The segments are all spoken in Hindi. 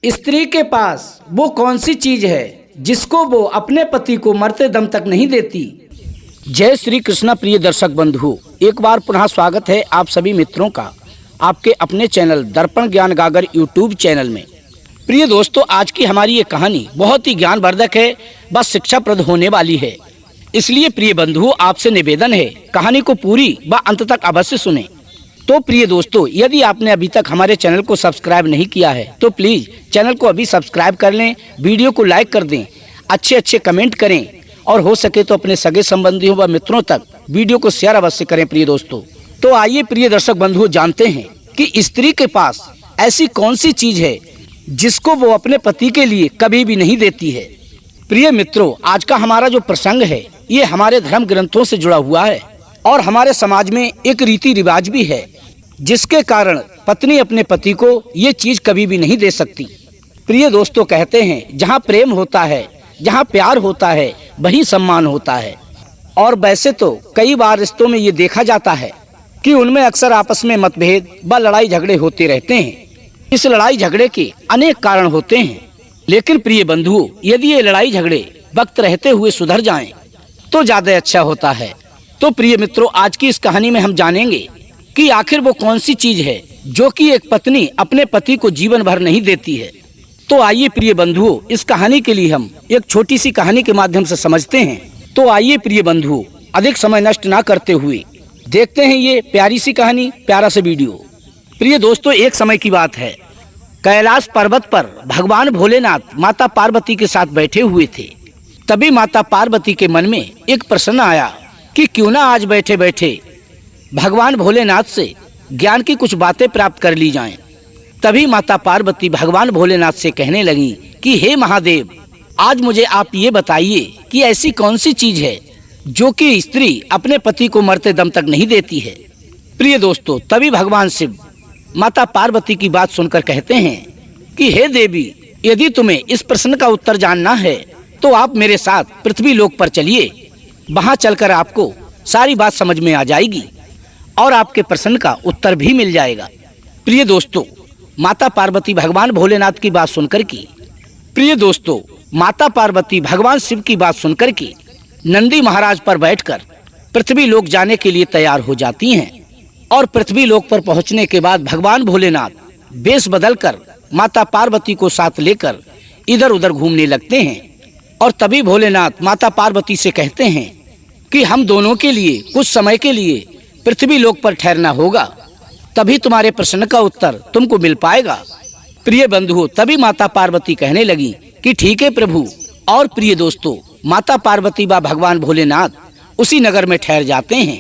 स्त्री के पास वो कौन सी चीज है जिसको वो अपने पति को मरते दम तक नहीं देती। जय श्री कृष्णा प्रिय दर्शक बंधु, एक बार पुनः स्वागत है आप सभी मित्रों का आपके अपने चैनल दर्पण ज्ञान गागर यूट्यूब चैनल में। प्रिय दोस्तों, आज की हमारी ये कहानी बहुत ही ज्ञानवर्धक है, बस शिक्षाप्रद होने वाली है। इसलिए प्रिय बंधुओं, आपसे निवेदन है कहानी को पूरी व अंत तक अवश्य सुने। तो प्रिय दोस्तों, यदि आपने अभी तक हमारे चैनल को सब्सक्राइब नहीं किया है तो प्लीज चैनल को अभी सब्सक्राइब कर लें, वीडियो को लाइक कर दें, अच्छे कमेंट करें और हो सके तो अपने सगे संबंधियों व मित्रों तक वीडियो को शेयर अवश्य करें। प्रिय दोस्तों, तो आइए प्रिय दर्शक बंधुओं, जानते हैं कि स्त्री के पास ऐसी कौन सी चीज है जिसको वो अपने पति के लिए कभी भी नहीं देती है। प्रिय मित्रों, आज का हमारा जो प्रसंग है ये हमारे धर्म ग्रंथों से जुड़ा हुआ है और हमारे समाज में एक रीति रिवाज भी है जिसके कारण पत्नी अपने पति को ये चीज कभी भी नहीं दे सकती। प्रिय दोस्तों, कहते हैं जहाँ प्रेम होता है, जहाँ प्यार होता है, वहीं सम्मान होता है। और वैसे तो कई बार रिश्तों में ये देखा जाता है कि उनमें अक्सर आपस में मतभेद व लड़ाई झगड़े होते रहते हैं। इस लड़ाई झगड़े के अनेक कारण होते हैं, लेकिन प्रिय बंधुओं, यदि ये लड़ाई झगड़े वक्त रहते हुए सुधर जाएं तो ज्यादा अच्छा होता है। तो प्रिय मित्रों, आज की इस कहानी में हम जानेंगे कि आखिर वो कौन सी चीज है जो कि एक पत्नी अपने पति को जीवन भर नहीं देती है। तो आइए प्रिय बंधुओं, इस कहानी के लिए हम एक छोटी सी कहानी के माध्यम से समझते हैं। तो आइए प्रिय बंधुओं, अधिक समय नष्ट ना करते हुए देखते हैं ये प्यारी सी कहानी, प्यारा सा वीडियो। प्रिय दोस्तों, एक समय की बात है, कैलाश पर्वत पर भगवान भोलेनाथ माता पार्वती के साथ बैठे हुए थे। तभी माता पार्वती के मन में एक प्रश्न आया कि क्यों ना आज बैठे बैठे भगवान भोलेनाथ से ज्ञान की कुछ बातें प्राप्त कर ली जाएं। तभी माता पार्वती भगवान भोलेनाथ से कहने लगी कि हे महादेव, आज मुझे आप ये बताइए कि ऐसी कौन सी चीज है जो कि स्त्री अपने पति को मरते दम तक नहीं देती है। प्रिय दोस्तों, तभी भगवान शिव माता पार्वती की बात सुनकर कहते हैं कि हे देवी, यदि तुम्हें इस प्रश्न का उत्तर जानना है तो आप मेरे साथ पृथ्वी लोक पर चलिए। वहां चलकर आपको सारी बात समझ में आ जाएगी और आपके प्रश्न का उत्तर भी मिल जाएगा। प्रिय दोस्तों, माता पार्वती भगवान भोलेनाथ की बात सुनकर की प्रिय दोस्तों, माता पार्वती भगवान शिव की बात सुनकर की नंदी महाराज पर बैठकर पृथ्वी लोक जाने के लिए तैयार हो जाती हैं। और पृथ्वी लोक पर पहुंचने के बाद भगवान भोलेनाथ वेश बदलकर माता पार्वती को साथ लेकर इधर उधर घूमने लगते हैं। और तभी भोलेनाथ माता पार्वती से कहते हैं कि हम दोनों के लिए कुछ समय के लिए पृथ्वी लोक पर ठहरना होगा, तभी तुम्हारे प्रश्न का उत्तर तुमको मिल पाएगा। प्रिय बंधुओं, तभी माता पार्वती कहने लगी कि ठीक है प्रभु। और प्रिय दोस्तों, माता पार्वती व भगवान भोलेनाथ उसी नगर में ठहर जाते हैं।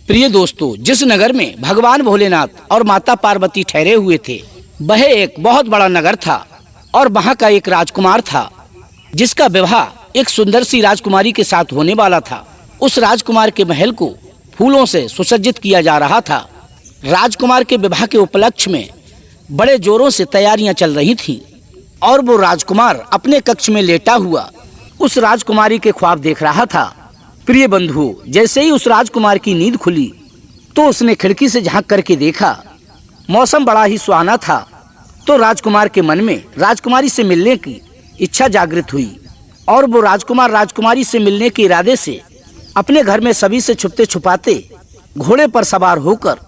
प्रिय दोस्तों, जिस नगर में भगवान भोलेनाथ और माता पार्वती ठहरे हुए थे वह एक बहुत बड़ा नगर था और वहाँ का एक राजकुमार था जिसका विवाह एक सुंदर सी राजकुमारी के साथ होने वाला था। उस राजकुमार के महल को फूलों से सुसज्जित किया जा रहा था। राजकुमार के विवाह के उपलक्ष्य में बड़े जोरों से तैयारियां चल रही थीं और वो राजकुमार अपने कक्ष में लेटा हुआ उस राजकुमारी के ख्वाब देख रहा था। प्रिय बंधुओं, जैसे ही उस राजकुमार की नींद खुली तो उसने खिड़की से झांक करके देखा, मौसम बड़ा ही सुहाना था। तो राजकुमार के मन में राजकुमारी से मिलने की इच्छा जागृत हुई और वो राजकुमार राजकुमारी से मिलने के इरादे से अपने घर में सभी से छुपते छुपाते घोड़े पर सवार होकर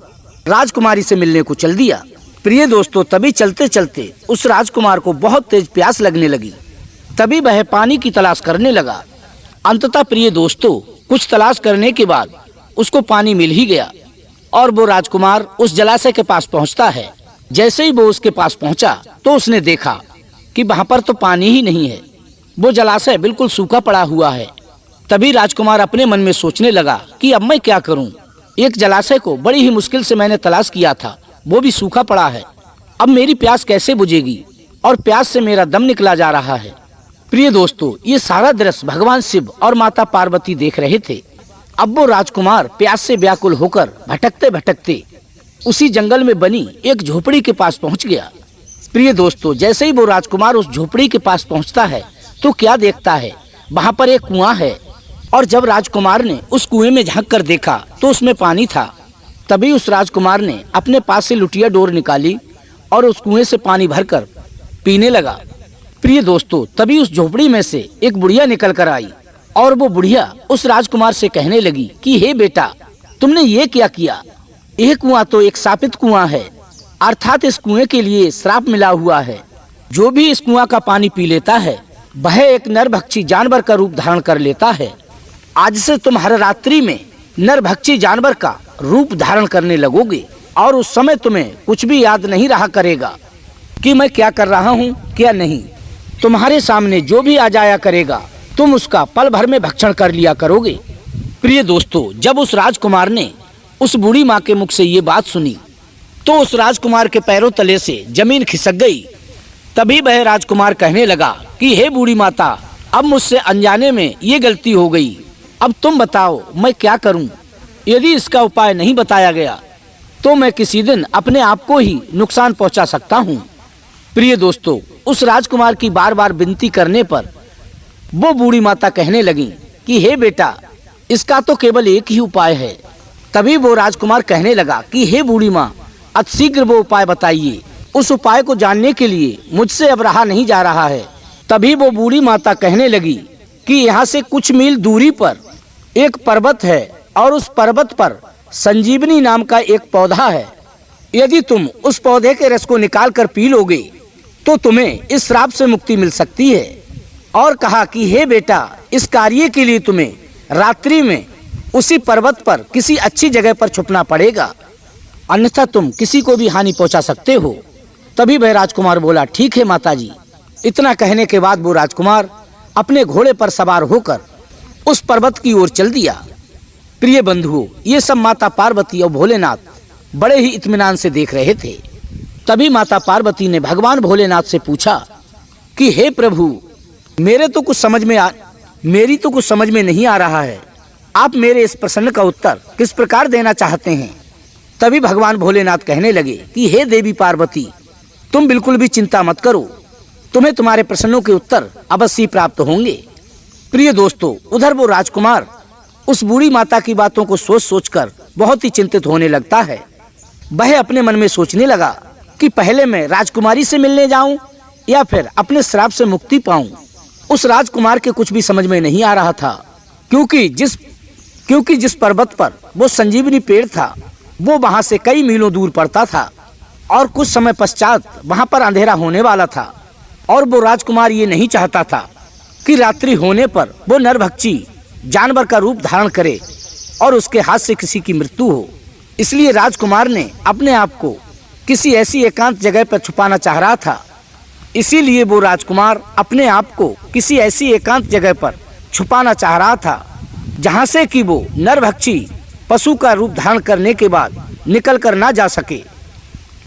राजकुमारी से मिलने को चल दिया। प्रिय दोस्तों, तभी चलते चलते उस राजकुमार को बहुत तेज प्यास लगने लगी। तभी वह पानी की तलाश करने लगा। अंततः प्रिय दोस्तों, कुछ तलाश करने के बाद उसको पानी मिल ही गया और वो राजकुमार उस जलाशय के पास पहुंचता है। जैसे ही वो उसके पास पहुंचा तो उसने देखा कि वहां पर तो पानी ही नहीं है, वो जलाशय बिल्कुल सूखा पड़ा हुआ है। तभी राजकुमार अपने मन में सोचने लगा कि अब मैं क्या करूं, एक जलाशय को बड़ी ही मुश्किल से मैंने तलाश किया था, वो भी सूखा पड़ा है, अब मेरी प्यास कैसे बुझेगी और प्यास से मेरा दम निकला जा रहा है। प्रिय दोस्तों, ये सारा दृश्य भगवान शिव और माता पार्वती देख रहे थे। अब वो राजकुमार प्यास से व्याकुल होकर भटकते भटकते उसी जंगल में बनी एक झोपड़ी के पास पहुंच गया। प्रिय दोस्तों, जैसे ही वो राजकुमार उस झोपड़ी के पास पहुंचता है तो क्या देखता है, वहां पर एक कुआं है और जब राजकुमार ने उस कुएं में झांक कर देखा तो उसमें पानी था। तभी उस राजकुमार ने अपने पास से लुटिया डोर निकाली और उस कुएं से पानी भरकर पीने लगा। प्रिय दोस्तों, तभी उस झोपड़ी में से एक बुढ़िया निकल कर आई और वो बुढ़िया उस राजकुमार से कहने लगी कि हे बेटा, तुमने ये क्या किया? यह कुआं तो एक शापित कुआं है, अर्थात इस कुएं के लिए श्राप मिला हुआ है। जो भी इस कुआं का पानी पी लेता है वह एक नरभक्षी जानवर का रूप धारण कर लेता है। आज से तुम हर रात्रि में नरभक्षी जानवर का रूप धारण करने लगोगे और उस समय तुम्हें कुछ भी याद नहीं रहा करेगा कि मैं क्या कर रहा हूँ क्या नहीं। तुम्हारे सामने जो भी आ जाया करेगा तुम उसका पल भर में भक्षण कर लिया करोगे। प्रिय दोस्तों, जब उस राजकुमार ने उस बूढ़ी माँ के मुख से ये बात सुनी तो उस राजकुमार के पैरों तले से जमीन खिसक गई। तभी वह राजकुमार कहने लगा कि हे बूढ़ी माता, अब मुझसे अनजाने में ये गलती हो गई। अब तुम बताओ मैं क्या करूं? यदि इसका उपाय नहीं बताया गया तो मैं किसी दिन अपने आप को ही नुकसान पहुंचा सकता हूं। प्रिय दोस्तों, उस राजकुमार की बार बार विनती करने पर वो बूढ़ी माता कहने लगी कि हे बेटा, इसका तो केवल एक ही उपाय है। तभी वो राजकुमार कहने लगा कि हे बूढ़ी माँ, अतिशीघ्र वो उपाय बताइए। उस उपाय को जानने के लिए मुझसे अब रहा नहीं जा रहा है। तभी वो बूढ़ी माता कहने लगी कि यहाँ से कुछ मील दूरी पर एक पर्वत है और उस पर्वत पर संजीवनी नाम का एक पौधा है। यदि तुम उस पौधे के रस को निकाल कर पी लोगे तो तुम्हें इस श्राप से मुक्ति मिल सकती है। और कहा कि हे बेटा, इस कार्य के लिए तुम्हें रात्रि में उसी पर्वत पर किसी अच्छी जगह पर छुपना पड़ेगा, अन्यथा तुम किसी को भी हानि पहुंचा सकते हो। तभी वह राजकुमार बोला, ठीक है माताजी। इतना कहने के बाद वो राजकुमार अपने घोड़े पर सवार होकर उस पर्वत की ओर चल दिया। प्रिय बंधुओं, ये सब माता पार्वती और भोलेनाथ बड़े ही इत्मीनान से देख रहे थे। तभी माता पार्वती ने भगवान भोलेनाथ से पूछा कि हे प्रभु, मेरी तो कुछ समझ में नहीं आ रहा है। आप मेरे इस प्रश्न का उत्तर किस प्रकार देना चाहते हैं? तभी भगवान भोलेनाथ कहने लगे कि हे देवी पार्वती, तुम बिल्कुल भी चिंता मत करो, तुम्हें तुम्हारे प्रश्नों के उत्तर अवश्य प्राप्त होंगे। प्रिय दोस्तों, उधर वो राजकुमार उस बूढ़ी माता की बातों को सोच सोचकर बहुत ही चिंतित होने लगता है। वह अपने मन में सोचने लगा कि पहले मैं राजकुमारी से मिलने जाऊं या फिर अपने श्राप से मुक्ति पाऊं। उस राजकुमार के कुछ भी समझ में नहीं आ रहा था, क्योंकि जिस पर्वत पर वो संजीवनी पेड़ था वो वहां से कई मीलों दूर पड़ता था और कुछ समय पश्चात वहां पर अंधेरा होने वाला था। और वो राजकुमार ये नहीं चाहता था कि रात्रि होने पर वो नरभक्षी जानवर का रूप धारण करे और उसके हाथ से किसी की मृत्यु हो। इसलिए राजकुमार ने अपने आप को किसी ऐसी एकांत जगह पर छुपाना चाह रहा था। इसीलिए वो राजकुमार अपने आप को किसी ऐसी एकांत जगह पर छुपाना चाह रहा था जहां से कि वो नरभक्षी पशु का रूप धारण करने के बाद निकल कर ना जा सके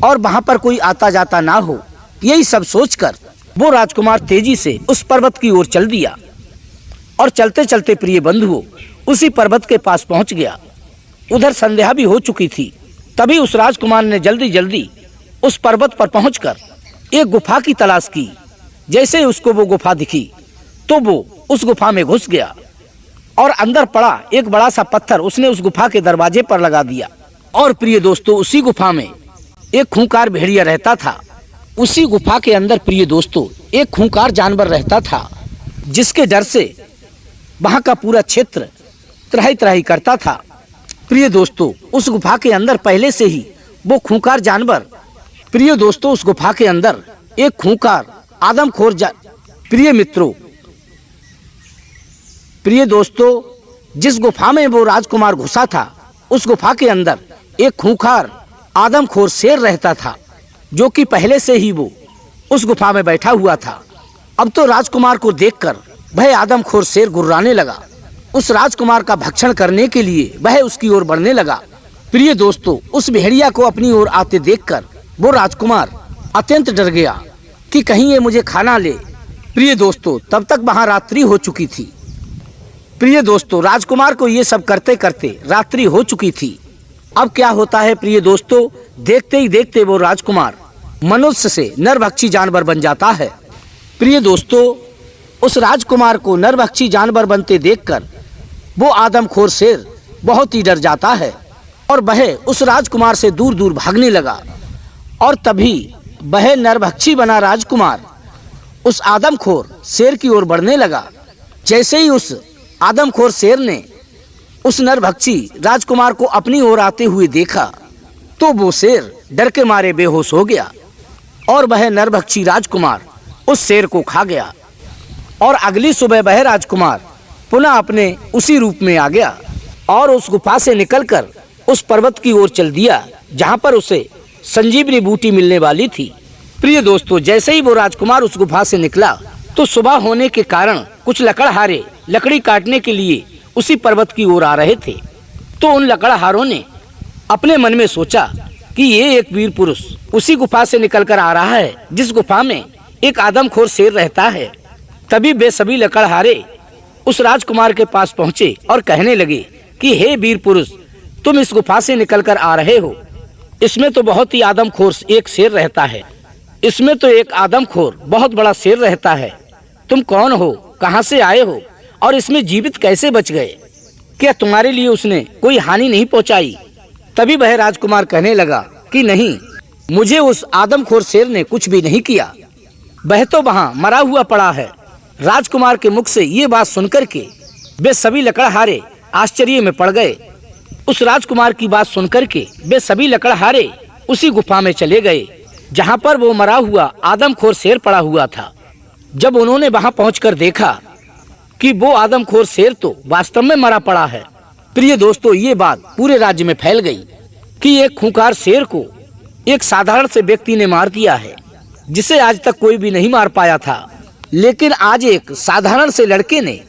और वहां पर कोई आता जाता ना हो। यही सब सोचकर वो राजकुमार तेजी से उस पर्वत की ओर चल दिया और चलते चलते प्रिय बंधुओं उसी पर्वत के पास पहुंच गया। उधर संध्या भी हो चुकी थी। तभी उस राजकुमार ने जल्दी जल्दी उस पर्वत पर पहुंचकर एक गुफा की तलाश की। जैसे उसको वो गुफा दिखी तो वो उस गुफा में घुस गया और अंदर पड़ा एक बड़ा सा पत्थर उसने उस गुफा के दरवाजे पर लगा दिया। और प्रिय दोस्तों, उसी गुफा में एक खूंखार भेड़िया रहता था। उसी गुफा के अंदर प्रिय दोस्तों एक खूंखार जानवर रहता था, जिसके डर से वहां का पूरा क्षेत्र त्राही त्राही करता था। प्रिय दोस्तों, उस गुफा के अंदर पहले से ही वो खूंखार जानवर, प्रिय दोस्तों उस गुफा के अंदर एक खूंखार आदमखोर प्रिय दोस्तों जिस गुफा में वो राजकुमार घुसा था उस गुफा के अंदर एक खूंखार आदमखोर शेर रहता था, जो कि पहले से ही वो उस गुफा में बैठा हुआ था। अब तो राजकुमार को देखकर वह आदमखोर शेर गुर्राने लगा। उस राजकुमार का भक्षण करने के लिए वह उसकी ओर बढ़ने लगा। प्रिय दोस्तों, उस भेड़िया को अपनी ओर आते देखकर वो राजकुमार अत्यंत डर गया कि कहीं ये मुझे खा ना ले। प्रिय दोस्तों, तब तक वहां रात्रि हो चुकी थी। प्रिय दोस्तों, राजकुमार को ये सब करते करते रात्रि हो चुकी थी। अब क्या होता है प्रिय दोस्तों, देखते ही देखते वो राजकुमार मनुष्य से नरभक्षी जानवर बन जाता है। प्रिय दोस्तों, उस राजकुमार को नरभक्षी जानवर बनते देखकर वो आदमखोर शेर बहुत ही डर जाता है और वह उस राजकुमार से दूर दूर भागने लगा। और तभी वह नरभक्षी बना राजकुमार उस आदमखोर शेर की ओर बढ़ने लगा। जैसे ही उस आदमखोर शेर ने उस नरभक्षी राजकुमार को अपनी ओर आते हुए देखा तो वो शेर डर के मारे बेहोश हो गया और वह नरभक्षी राजकुमार उस शेर को खा गया। और अगली सुबह वह राजकुमार पुनः अपने उसी रूप में आ गया और उस गुफा से निकलकर उस पर्वत की ओर चल दिया जहाँ पर उसे संजीवनी बूटी मिलने वाली थी। प्रिय दोस्तों, जैसे ही वो राजकुमार उस गुफा से निकला तो सुबह होने के कारण कुछ लकड़हारे लकड़ी काटने के लिए उसी पर्वत की ओर आ रहे थे। तो उन लकड़हारों ने अपने मन में सोचा कि ये एक वीर पुरुष उसी गुफा से निकलकर आ रहा है जिस गुफा में एक आदमखोर शेर रहता है। तभी वे सभी लकड़हारे उस राजकुमार के पास पहुंचे और कहने लगे कि हे वीर पुरुष, तुम इस गुफा से निकलकर आ रहे हो। इसमें तो बहुत ही आदमखोर एक शेर रहता है। इसमें तो एक आदमखोर बहुत बड़ा शेर रहता है। तुम कौन हो, कहाँ से आए हो और इसमें जीवित कैसे बच गए? क्या तुम्हारे लिए उसने कोई हानि नहीं पहुंचाई? तभी वह राजकुमार कहने लगा कि नहीं, मुझे उस आदमखोर शेर ने कुछ भी नहीं किया। वह तो वहाँ मरा हुआ पड़ा है। राजकुमार के मुख से ये बात सुनकर के वे सभी लकड़हारे आश्चर्य में पड़ गए। उस राजकुमार की बात सुनकर के वे सभी लकड़हारे उसी गुफा में चले गए जहाँ पर वो मरा हुआ आदमखोर शेर पड़ा हुआ था। जब उन्होंने वहाँ पहुंचकर देखा कि वो आदमखोर शेर तो वास्तव में मरा पड़ा है। प्रिय दोस्तों, ये बात पूरे राज्य में फैल गई कि एक खूंखार शेर को एक साधारण से व्यक्ति ने मार दिया है जिसे आज तक कोई भी नहीं मार पाया था। लेकिन आज एक साधारण से लड़के ने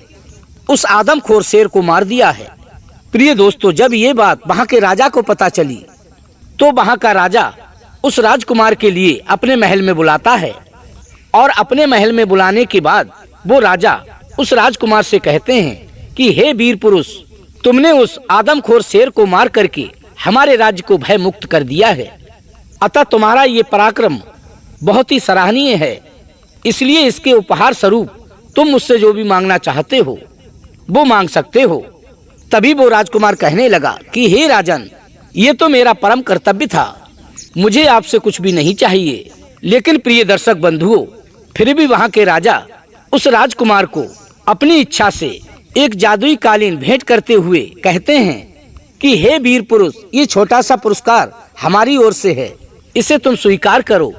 उस आदमखोर शेर को मार दिया है। प्रिय दोस्तों, जब ये बात वहाँ के राजा को पता चली तो वहाँ का राजा उस राजकुमार के लिए अपने महल में बुलाता है और अपने महल में बुलाने के बाद वो राजा उस राजकुमार से कहते हैं कि हे वीर पुरुष, तुमने उस आदमखोर शेर को मार करके हमारे राज्य को भय मुक्त कर दिया है। अतः तुम्हारा ये पराक्रम बहुत ही सराहनीय है। इसलिए इसके उपहार स्वरूप तुम मुझसे जो भी मांगना चाहते हो वो मांग सकते हो। तभी वो राजकुमार कहने लगा कि हे राजन, ये तो मेरा परम कर्तव्य था, मुझे आपसे कुछ भी नहीं चाहिए। लेकिन प्रिय दर्शक बंधुओं, फिर भी वहाँ के राजा उस राजकुमार को अपनी इच्छा से एक जादुई कालीन भेंट करते हुए कहते हैं कि हे वीर पुरुष, ये छोटा सा पुरस्कार हमारी ओर से है, इसे तुम स्वीकार करो,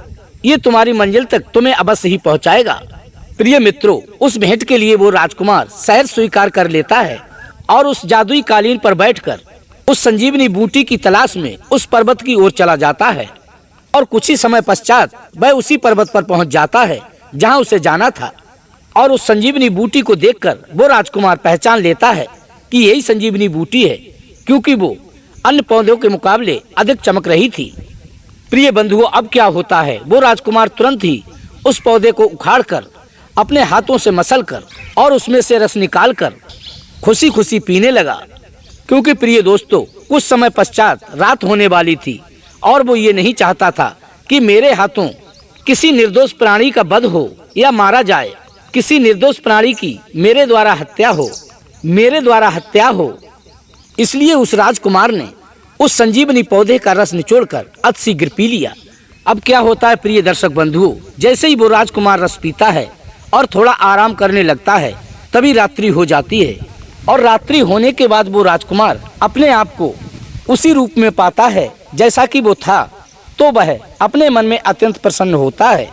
ये तुम्हारी मंजिल तक तुम्हें अवश्य ही पहुँचाएगा। प्रिय मित्रों, उस भेंट के लिए वो राजकुमार शहर स्वीकार कर लेता है और उस जादुई कालीन पर बैठकर उस संजीवनी बूटी की तलाश में उस पर्वत की ओर चला जाता है। और कुछ ही समय पश्चात वह उसी पर्वत पर पहुंच जाता है जहां उसे जाना था। और उस संजीवनी बूटी को देखकर वो राजकुमार पहचान लेता है कि यही संजीवनी बूटी है, क्योंकि वो अन्य पौधों के मुकाबले अधिक चमक रही थी। प्रिय बंधुओं, अब क्या होता है, वो राजकुमार तुरंत ही उस पौधे को उखाड़कर अपने हाथों से मसलकर और उसमें से रस निकालकर खुशी खुशी पीने लगा। क्योंकि प्रिय दोस्तों, कुछ समय पश्चात रात होने वाली थी और वो ये नहीं चाहता था कि मेरे हाथों किसी निर्दोष प्राणी का वध हो या मारा जाए, किसी निर्दोष प्राणी की मेरे द्वारा हत्या हो। इसलिए उस राजकुमार ने उस संजीवनी पौधे का रस निचोड़कर अतिशीघ्र पी लिया। अब क्या होता है प्रिय दर्शक बंधुओं, जैसे ही वो राजकुमार रस पीता है और थोड़ा आराम करने लगता है, तभी रात्रि हो जाती है। और रात्रि होने के बाद वो राजकुमार अपने आप को उसी रूप में पाता है जैसा कि वो था। तो वह अपने मन में अत्यंत प्रसन्न होता है।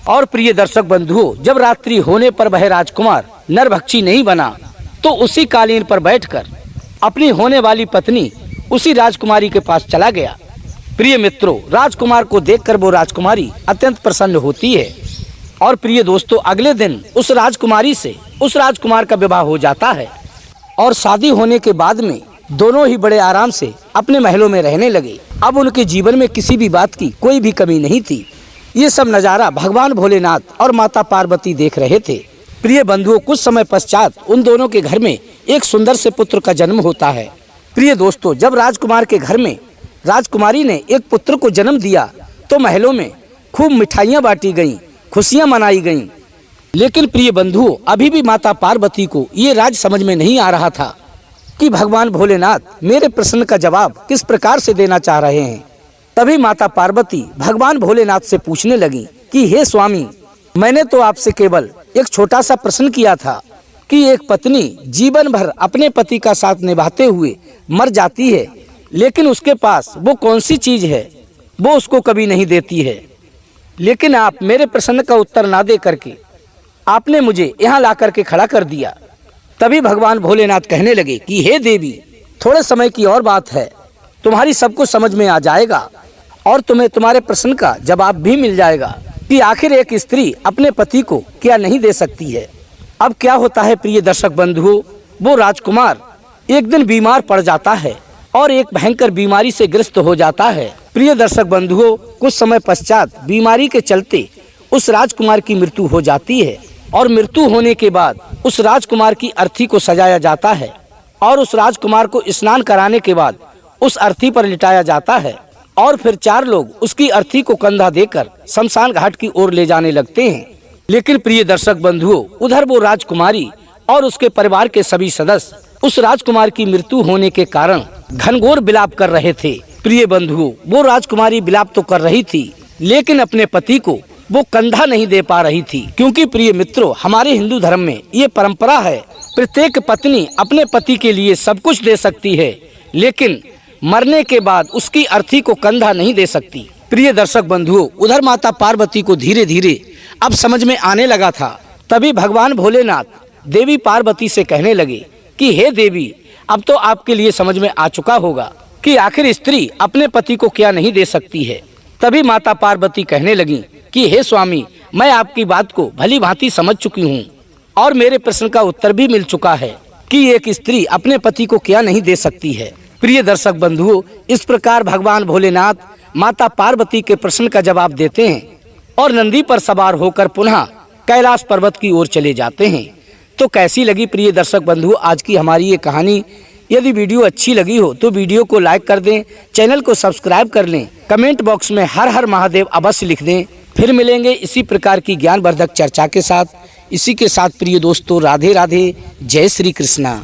और प्रिय दर्शक बंधुओं, जब रात्रि होने पर वह राजकुमार नरभक्षी नहीं बना तो उसी कालीन पर बैठकर अपनी होने वाली पत्नी उसी राजकुमारी के पास चला गया। प्रिय मित्रों, राजकुमार को देखकर वो राजकुमारी अत्यंत प्रसन्न होती है। और प्रिय दोस्तों, अगले दिन उस राजकुमारी से उस राजकुमार का विवाह हो जाता है और शादी होने के बाद में दोनों ही बड़े आराम से अपने महलों में रहने लगे। अब उनके जीवन में किसी भी बात की कोई भी कमी नहीं थी। ये सब नज़ारा भगवान भोलेनाथ और माता पार्वती देख रहे थे। प्रिय बंधुओं, कुछ समय पश्चात उन दोनों के घर में एक सुंदर से पुत्र का जन्म होता है। प्रिय दोस्तों, जब राजकुमार के घर में राजकुमारी ने एक पुत्र को जन्म दिया तो महलों में खूब मिठाइयाँ बांटी गईं, खुशियाँ मनाई गईं। लेकिन प्रिय बंधुओं, अभी भी माता पार्वती को ये राज समझ में नहीं आ रहा था कि भगवान भोलेनाथ मेरे प्रश्न का जवाब किस प्रकार से देना चाह रहे हैं। तभी माता पार्वती भगवान भोलेनाथ से पूछने लगी कि हे स्वामी, मैंने तो आपसे केवल एक छोटा सा प्रश्न किया था कि एक पत्नी जीवन भर अपने पति का साथ निभाते हुए मर जाती है, लेकिन उसके पास वो कौन सी चीज है वो उसको कभी नहीं देती है। लेकिन आप मेरे प्रश्न का उत्तर ना दे करके आपने मुझे यहाँ ला करके खड़ा कर दिया। तभी भगवान भोलेनाथ कहने लगे कि हे देवी, थोड़े समय की और बात है, तुम्हारी सब कुछ समझ में आ जाएगा और तुम्हें तुम्हारे प्रश्न का जवाब भी मिल जाएगा कि आखिर एक स्त्री अपने पति को क्या नहीं दे सकती है। अब क्या होता है प्रिय दर्शक बंधुओं, वो राजकुमार एक दिन बीमार पड़ जाता है और एक भयंकर बीमारी से ग्रस्त हो जाता है। प्रिय दर्शक बंधुओं, कुछ समय पश्चात बीमारी के चलते उस राजकुमार की मृत्यु हो जाती है और मृत्यु होने के बाद उस राजकुमार की अर्थी को सजाया जाता है और उस राजकुमार को स्नान कराने के बाद उस अर्थी पर लिटाया जाता है और फिर 4 लोग उसकी अर्थी को कंधा देकर शमशान घाट की ओर ले जाने लगते हैं। लेकिन प्रिय दर्शक बंधुओं, उधर वो राजकुमारी और उसके परिवार के सभी सदस्य उस राजकुमार की मृत्यु होने के कारण घनघोर विलाप कर रहे थे। प्रिय बंधुओं, वो राजकुमारी विलाप तो कर रही थी, लेकिन अपने पति को वो कंधा नहीं दे पा रही थी, क्योंकि प्रिय मित्रों, हमारे हिंदू धर्म में ये परंपरा है, प्रत्येक पत्नी अपने पति के लिए सब कुछ दे सकती है, लेकिन मरने के बाद उसकी अर्थी को कंधा नहीं दे सकती। प्रिय दर्शक बंधुओं, उधर माता पार्वती को धीरे धीरे अब समझ में आने लगा था। तभी भगवान भोलेनाथ देवी पार्वती से कहने लगे कि हे देवी, अब तो आपके लिए समझ में आ चुका होगा कि आखिर स्त्री अपने पति को क्या नहीं दे सकती है। तभी माता पार्वती कहने लगी कि हे स्वामी, मैं आपकी बात को भली भांति समझ चुकी हूँ और मेरे प्रश्न का उत्तर भी मिल चुका है कि एक स्त्री अपने पति को क्या नहीं दे सकती है। प्रिय दर्शक बंधुओं, इस प्रकार भगवान भोलेनाथ माता पार्वती के प्रश्न का जवाब देते हैं और नंदी पर सवार होकर पुनः कैलाश पर्वत की ओर चले जाते हैं। तो कैसी लगी प्रिय दर्शक बंधुओं आज की हमारी ये कहानी? यदि वीडियो अच्छी लगी हो तो वीडियो को लाइक कर दें, चैनल को सब्सक्राइब कर लें, कमेंट बॉक्स में हर हर महादेव अवश्य लिख दें। फिर मिलेंगे इसी प्रकार की ज्ञानवर्धक चर्चा के साथ। इसी के साथ प्रिय दोस्तों, राधे राधे, जय श्री कृष्णा।